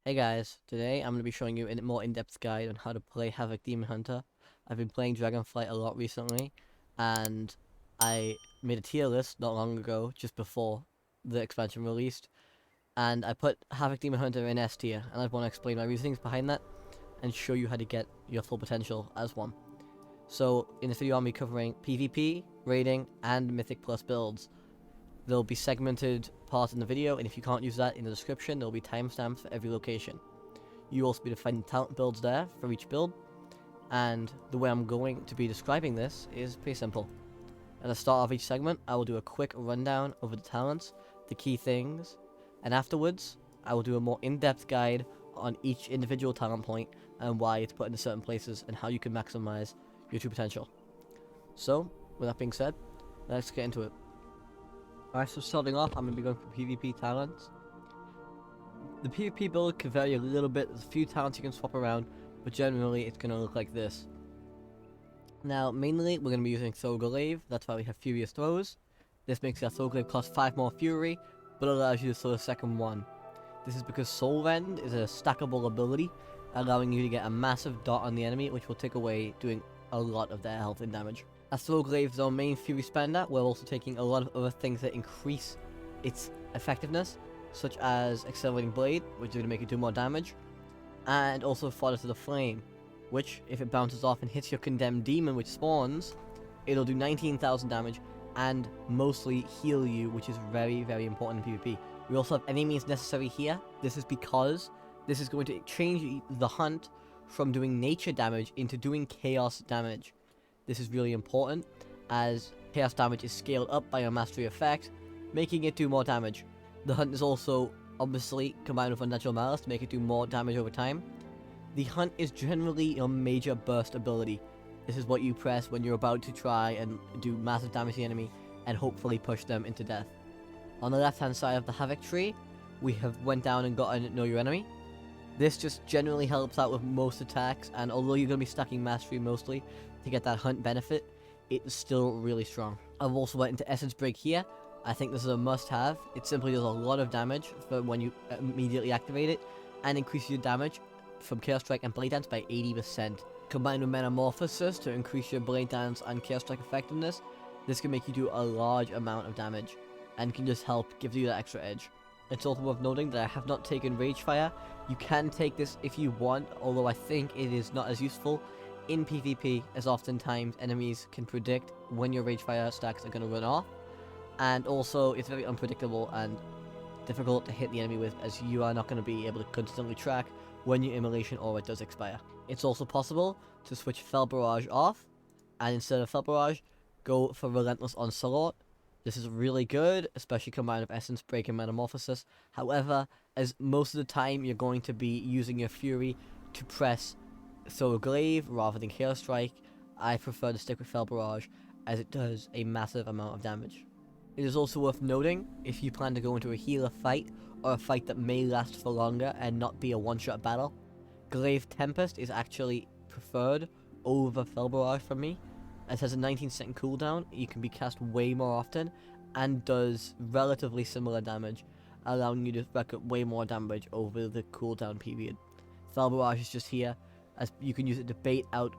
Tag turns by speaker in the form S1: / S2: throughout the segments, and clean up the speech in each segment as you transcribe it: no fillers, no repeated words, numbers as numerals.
S1: Hey guys, today I'm going to be showing you a more in-depth guide on how to play Havoc Demon Hunter. I've been playing Dragonflight a lot recently, and I made a tier list not long ago, just before the expansion released, and I put Havoc Demon Hunter in S tier, and I want to explain my reasonings behind that, and show you how to get your full potential as one. So, in this video I'll be covering PvP, raiding, and Mythic Plus builds. There'll be segmented parts in the video, and if you can't use that, in the description there'll be timestamps for every location. You also be finding talent builds there for each build, and the way I'm going to be describing this is pretty simple. At the start of each segment, I will do a quick rundown over the talents, the key things, and afterwards, I will do a more in-depth guide on each individual talent point and why it's put into certain places and how you can maximize your true potential. So, with that being said, let's get into it. Alright, so starting off, I'm going to be going for PvP talents. The PvP build can vary a little bit. There's a few talents you can swap around, but generally it's going to look like this. Now, mainly we're going to be using Soul Glaive. That's why we have Furious Throws. This makes our Soul Glaive cost 5 more Fury, but allows you to throw a second one. This is because Soul Rend is a stackable ability, allowing you to get a massive dot on the enemy, which will take away doing a lot of their health and damage. As Soul Glaive is our main Fury spender, we're also taking a lot of other things that increase its effectiveness, such as Accelerating Blade, which is going to make it do more damage, and also Fodder to the Flame, which, if it bounces off and hits your Condemned Demon which spawns, it'll do 19,000 damage and mostly heal you, which is very, very important in PvP. We also have Any Means Necessary here. This is because this is going to change the hunt from doing nature damage into doing chaos damage. This is really important, as chaos damage is scaled up by your mastery effect, making it do more damage. The hunt is also, obviously, combined with Unnatural Malice to make it do more damage over time. The hunt is generally your major burst ability. This is what you press when you're about to try and do massive damage to the enemy, and hopefully push them into death. On the left hand side of the Havoc tree, we have went down and gotten Know Your Enemy. This just generally helps out with most attacks, and although you're going to be stacking mastery mostly to get that hunt benefit, it's still really strong. I've also went into Essence Break here. I think this is a must-have. It simply does a lot of damage for when you immediately activate it, and increases your damage from Chaos Strike and Blade Dance by 80%. Combined with Metamorphosis to increase your Blade Dance and Chaos Strike effectiveness, this can make you do a large amount of damage, and can just help give you that extra edge. It's also worth noting that I have not taken Rage Fire. You can take this if you want, although I think it is not as useful in PvP, as oftentimes enemies can predict when your Rage Fire stacks are going to run off, and also it's very unpredictable and difficult to hit the enemy with, as you are not going to be able to constantly track when your Immolation Aura does expire. It's also possible to switch Fell Barrage off, and instead of Fell Barrage, go for Relentless Onslaught. This is really good, especially combined with Essence Break and Metamorphosis. However, as most of the time you're going to be using your Fury to press Soul Glaive rather than Chaos Strike, I prefer to stick with Fell Barrage, as it does a massive amount of damage. It is also worth noting, if you plan to go into a healer fight, or a fight that may last for longer and not be a one-shot battle, Glaive Tempest is actually preferred over Fell Barrage for me. It has a 19-second cooldown, you can be cast way more often, and does relatively similar damage, allowing you to rack up way more damage over the cooldown period. Fell Barrage is just here, as you can use it to bait out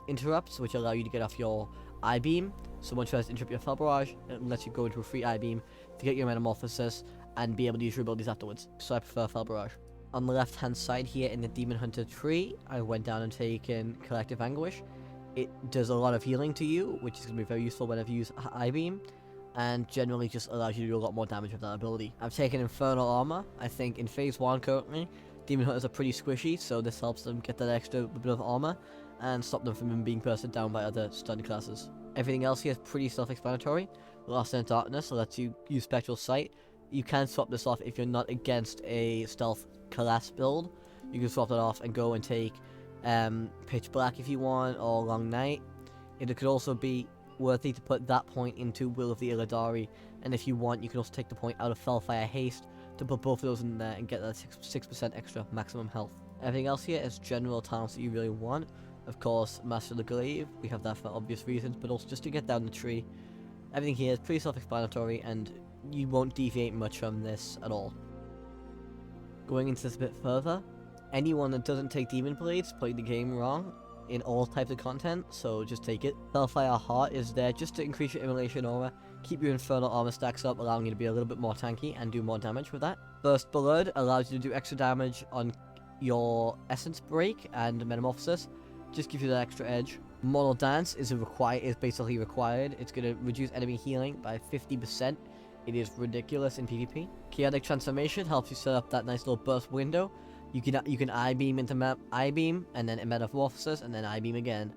S1: interrupts, which allow you to get off your I-Beam. Someone tries to interrupt your Fell Barrage, it lets you go into a free I-Beam to get your Metamorphosis, and be able to use your abilities afterwards, so I prefer Fell Barrage. On the left hand side here in the Demon Hunter tree, I went down and taken Collective Anguish. It does a lot of healing to you, which is going to be very useful whenever you use I-Beam, and generally just allows you to do a lot more damage with that ability. I've taken Infernal Armor. I think in Phase 1 currently, Demon Hunters are pretty squishy, so this helps them get that extra bit of armor, and stop them from being bursted down by other stun classes. Everything else here is pretty self-explanatory. Lost in Darkness lets you use Spectral Sight. You can swap this off if you're not against a stealth class build. You can swap that off and go and take Pitch Black if you want, or Long Night. It could also be worthy to put that point into Will of the Illidari, and if you want, you can also take the point out of Fellfire Haste to put both of those in there and get that 6% extra maximum health. Everything else here is general talents that you really want. Of course, Master the Glaive, we have that for obvious reasons, but also just to get down the tree. Everything here is pretty self-explanatory, and you won't deviate much from this at all. Going into this a bit further, anyone that doesn't take Demon Blades played the game wrong in all types of content, so just take it. Hellfire Heart is there just to increase your Immolation Aura, keep your Infernal Armor stacks up, allowing you to be a little bit more tanky and do more damage with that. Burst Blood allows you to do extra damage on your Essence Break and Metamorphosis, just gives you that extra edge. Mortal Dance is basically required. It's going to reduce enemy healing by 50%. It is ridiculous in PvP. Chaotic Transformation helps you set up that nice little burst window. You can I-beam into I-beam, and then Metamorphosis, and then I-beam again.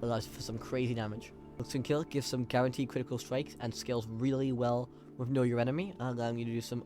S1: Allows for some crazy damage. Looks and Kill gives some guaranteed critical strikes and scales really well with Know Your Enemy, allowing you to do some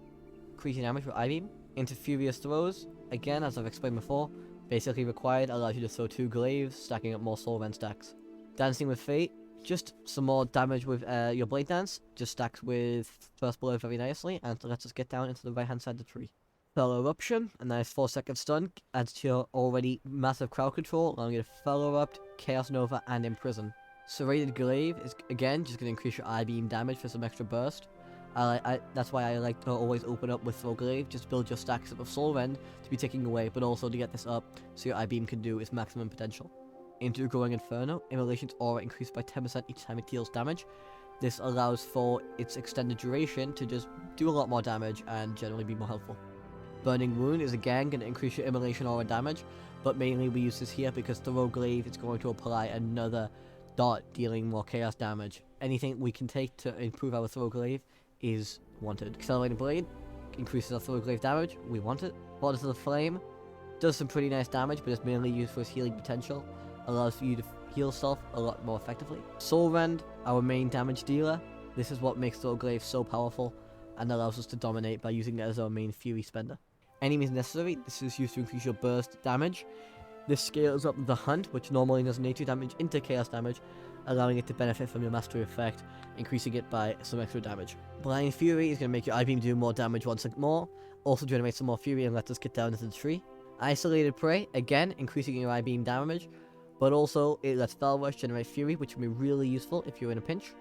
S1: crazy damage with I-beam. Into Furious Throws, again, as I've explained before, basically required, allows you to throw 2 glaives, stacking up more soul rend stacks. Dancing with Fate, just some more damage with your Blade Dance, just stacks with First Blood very nicely, and lets us get down into the right hand side of the tree. Fellow Eruption, a nice 4-second stun, adds to your already massive crowd control, allowing you to Fellow Erupt, Chaos Nova, and Imprison. Serrated Glaive is, again, just going to increase your I-beam damage for some extra burst. That's why I like to always open up with Throw Glaive, just build your stacks up of Soul Rend to be taking away, but also to get this up so your I-beam can do its maximum potential. Into Growing Inferno, Immolation's aura increased by 10% each time it deals damage. This allows for its extended duration to just do a lot more damage and generally be more helpful. Burning Wound is again going to increase your Immolation aura damage, but mainly we use this here because Throw Glaive is going to apply another dot dealing more chaos damage. Anything we can take to improve our Throw Glaive is wanted. Accelerated Blade increases our Throw Glaive damage, we want it. Borders of the Flame does some pretty nice damage, but it's mainly used for its healing potential. Allows for you to heal self a lot more effectively. Soul Rend, our main damage dealer. This is what makes Throw Glaive so powerful and allows us to dominate by using it as our main Fury spender. Enemies Necessary, this is used to increase your burst damage. This scales up the Hunt, which normally does nature damage, into chaos damage, allowing it to benefit from your mastery effect, increasing it by some extra damage. Blind Fury is going to make your I-beam do more damage once more, also generate some more fury and let us get down into the tree. Isolated Prey, again, increasing your I-beam damage, but also it lets Fell Rush generate fury, which can be really useful if you're in a pinch.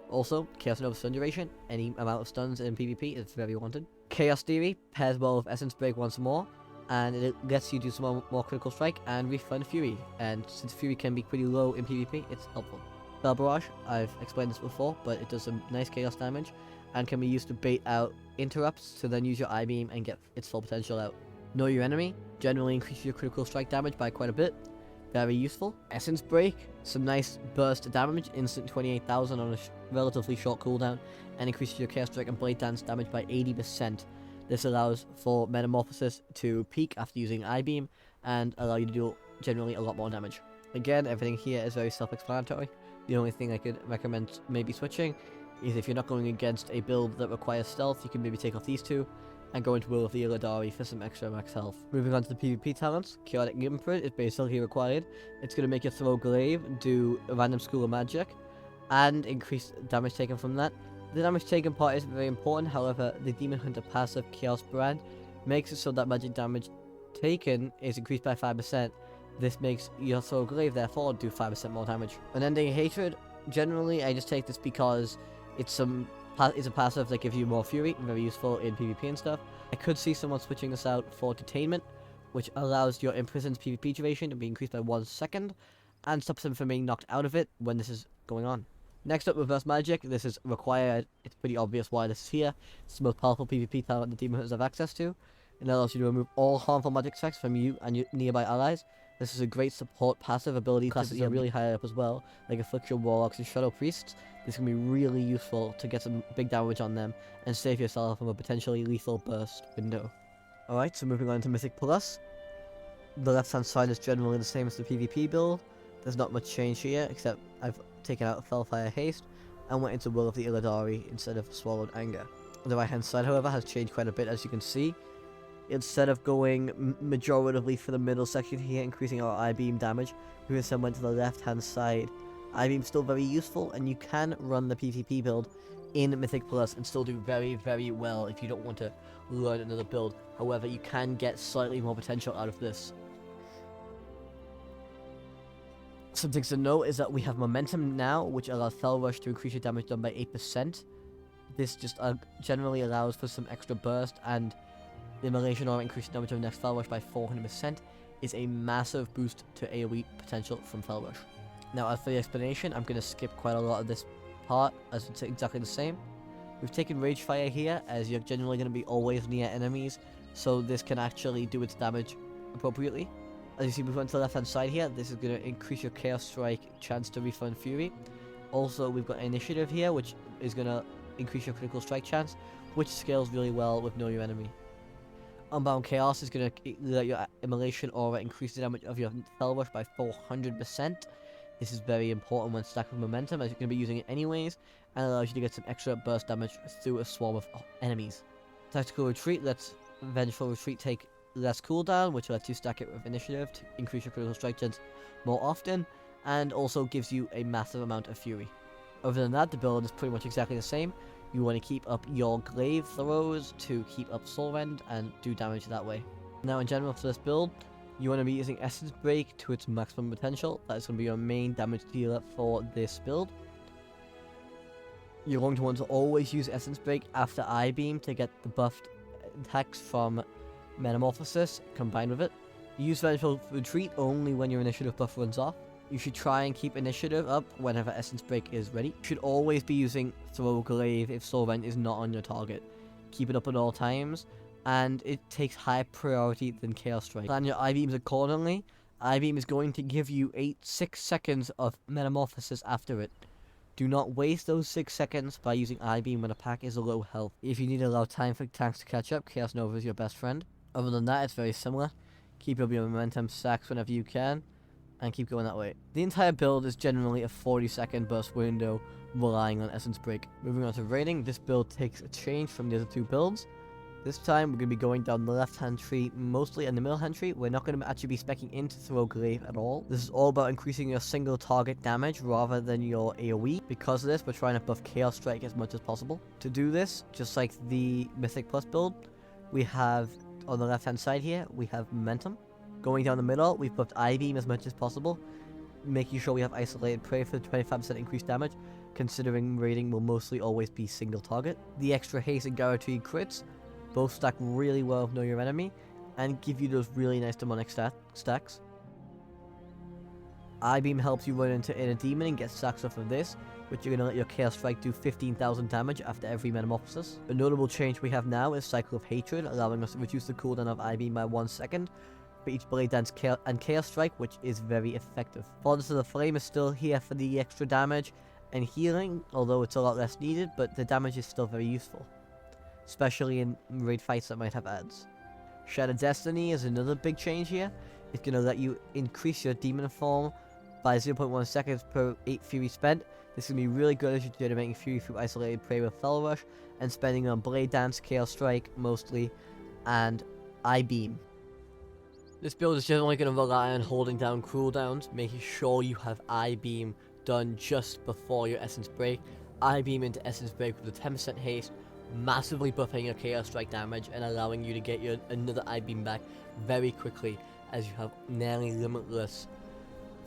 S1: Also, Chaos Nova stun duration, any amount of stuns in PvP is very wanted. Chaos Theory pairs well with Essence Break once more, and it lets you do some more critical strike and refund Fury, and since Fury can be pretty low in PvP, it's helpful. Spell Barrage, I've explained this before, but it does some nice chaos damage, and can be used to bait out interrupts to then use your I-beam and get its full potential out. Know Your Enemy, generally increases your critical strike damage by quite a bit, very useful. Essence Break, some nice burst damage, instant 28,000 on a relatively short cooldown, and increases your Chaos Strike and Blade Dance damage by 80%. This allows for Metamorphosis to peak after using I-beam, and allow you to do generally a lot more damage. Again, everything here is very self-explanatory. The only thing I could recommend maybe switching is if you're not going against a build that requires stealth, you can maybe take off these two, and go into Will of the Illidari for some extra max health. Moving on to the PvP talents, Chaotic Imprint is basically required. It's going to make your Throw Glaive do a random School of Magic, and increase damage taken from that. The damage taken part isn't very important, however, the Demon Hunter passive Chaos Brand makes it so that magic damage taken is increased by 5%. This makes your Throw Glaive therefore do 5% more damage. Unending Hatred, generally I just take this because it's a passive that gives you more fury, very useful in PvP and stuff. I could see someone switching this out for Detainment, which allows your Imprison's PvP duration to be increased by 1 second, and stops them from being knocked out of it when this is going on. Next up, Reverse Magic. This is required. It's pretty obvious why this is here. It's the most powerful PvP talent the Demon Hunters have access to. It allows you to remove all harmful magic effects from you and your nearby allies. This is a great support passive ability. Classes are really high up as well, like Affliction Warlocks and Shadow Priests. This can be really useful to get some big damage on them and save yourself from a potentially lethal burst window. Alright, so moving on to Mythic Plus. The left hand side is generally the same as the PvP build. There's not much change here, except I've taken out Fellfire Haste and went into Will of the Illidari instead of Swallowed Anger. The right hand side, however, has changed quite a bit, as you can see. Instead of going majoritively for the middle section here, increasing our I-beam damage, we instead went to the left hand side. I-beam's still very useful, and you can run the PvP build in Mythic Plus and still do very, very well if you don't want to learn another build. However, you can get slightly more potential out of this. Some things to note is that we have Momentum now, which allows Fell Rush to increase your damage done by 8%. This just generally allows for some extra burst and The immolation aura increasing damage of next Fel Rush by 400% is a massive boost to AoE potential from Fel Rush. Now, as for the explanation, I'm going to skip quite a lot of this part, as it's exactly the same. We've taken Rage Fire here, as you're generally going to be always near enemies, so this can actually do its damage appropriately. As you see, we went to the left hand side here. This is going to increase your Chaos Strike chance to refund Fury. Also, we've got Initiative here, which is going to increase your critical strike chance, which scales really well with Know Your Enemy. Unbound Chaos is going to let your Immolation Aura increase the damage of your Fel Rush by 400%. This is very important when stacked with Momentum, as you're going to be using it anyways, and allows you to get some extra burst damage through a swarm of enemies. Tactical Retreat lets Vengeful Retreat take less cooldown, which lets you stack it with Initiative to increase your critical strike chance more often, and also gives you a massive amount of Fury. Other than that, the build is pretty much exactly the same. You want to keep up your glaive throws to keep up Soul Rend and do damage that way. Now, in general, for this build, you want to be using Essence Break to its maximum potential. That is going to be your main damage dealer for this build. You're going to want to always use Essence Break after I-Beam to get the buffed attacks from Metamorphosis combined with it. Use Vengeful Retreat only when your initiative buff runs off. You should try and keep initiative up whenever Essence Break is ready. You should always be using Throw Glaive if Soul Rend is not on your target. Keep it up at all times, and it takes higher priority than Chaos Strike. Plan your I-Beams accordingly. I-Beam is going to give you 6 seconds of Metamorphosis after it. Do not waste those 6 seconds by using I-Beam when a pack is low health. If you need to allow time for tanks to catch up, Chaos Nova is your best friend. Other than that, it's very similar. Keep up your momentum stacks whenever you can, and keep going that way. The entire build is generally a 40-second burst window, relying on Essence Break. Moving on to rating, this build takes a change from the other two builds. This time, we're going to be going down the left-hand tree, mostly, and the middle-hand tree. We're not going to actually be speccing into Throw Glaive at all. This is all about increasing your single target damage rather than your AoE. Because of this, we're trying to buff Chaos Strike as much as possible. To do this, just like the Mythic Plus build, we have, on the left-hand side here, we have Momentum. Going down the middle, we've buffed I-Beam as much as possible, making sure we have Isolated Prey for the 25% increased damage, considering rating will mostly always be single target. The extra haste and guaranteed crits both stack really well with Know Your Enemy, and give you those really nice demonic stacks. I-Beam helps you run into Inner Demon and get stacks off of this, which you're going to let your Chaos Strike do 15,000 damage after every Metamorphosis. A notable change we have now is Cycle of Hatred, allowing us to reduce the cooldown of I-Beam by 1 second for each Blade Dance and Chaos Strike, which is very effective. Fathers of the Flame is still here for the extra damage and healing, although it's a lot less needed, but the damage is still very useful, especially in raid fights that might have adds. Shattered Destiny is another big change here. It's going to let you increase your demon form by 0.1 seconds per 8 Fury spent. This is going to be really good as you're generating Fury through Isolated Prey with Fel Rush, and spending on Blade Dance, Chaos Strike mostly, and I-Beam. This build is generally going to rely on holding down cooldowns, making sure you have I-Beam done just before your Essence Break. I-Beam into Essence Break with a 10% haste, massively buffing your Chaos Strike damage and allowing you to get your another I-Beam back very quickly, as you have nearly limitless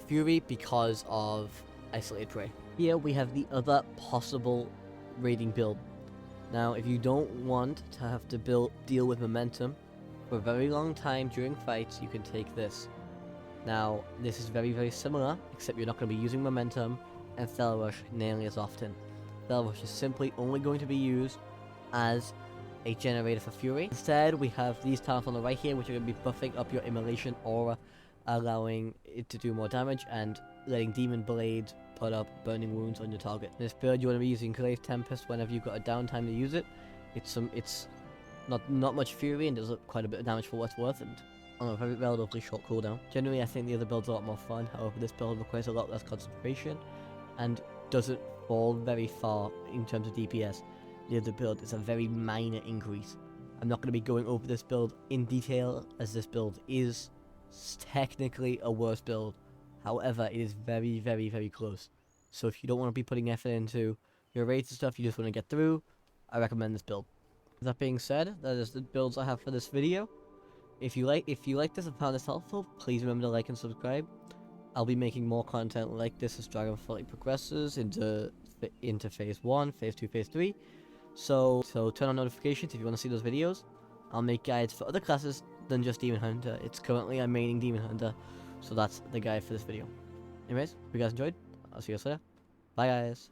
S1: Fury because of Isolated Prey. Here we have the other possible raiding build. Now, if you don't want to have to deal with momentum for a very long time during fights, you can take this. Now, this is very, very similar, except you're not going to be using momentum and Fel Rush nearly as often. Fel Rush is simply only going to be used as a generator for Fury. Instead, we have these talents on the right here, which are going to be buffing up your Immolation Aura, allowing it to do more damage and letting Demon Blades put up burning wounds on your target. In this build, you want to be using Glaive Tempest whenever you've got a downtime to use it. It's not much Fury and does quite a bit of damage for what it's worth, and on a very relatively short cooldown. Generally, I think the other build's a lot more fun. However, this build requires a lot less concentration and doesn't fall very far in terms of DPS. The other build is a very minor increase. I'm not going to be going over this build in detail, as this build is technically a worse build. However, it is very, very, very close. So if you don't want to be putting effort into your raids and stuff, you just want to get through, I recommend this build. That being said, that is the builds I have for this video. If you like this and found this helpful, please remember to like and subscribe. I'll be making more content like this as Dragonflight progresses into Phase 1, Phase 2, Phase 3. So turn on notifications if you want to see those videos. I'll make guides for other classes than just Demon Hunter. It's currently I'm maining Demon Hunter, so that's the guide for this video. Anyways, if you guys enjoyed, I'll see you guys later. Bye guys.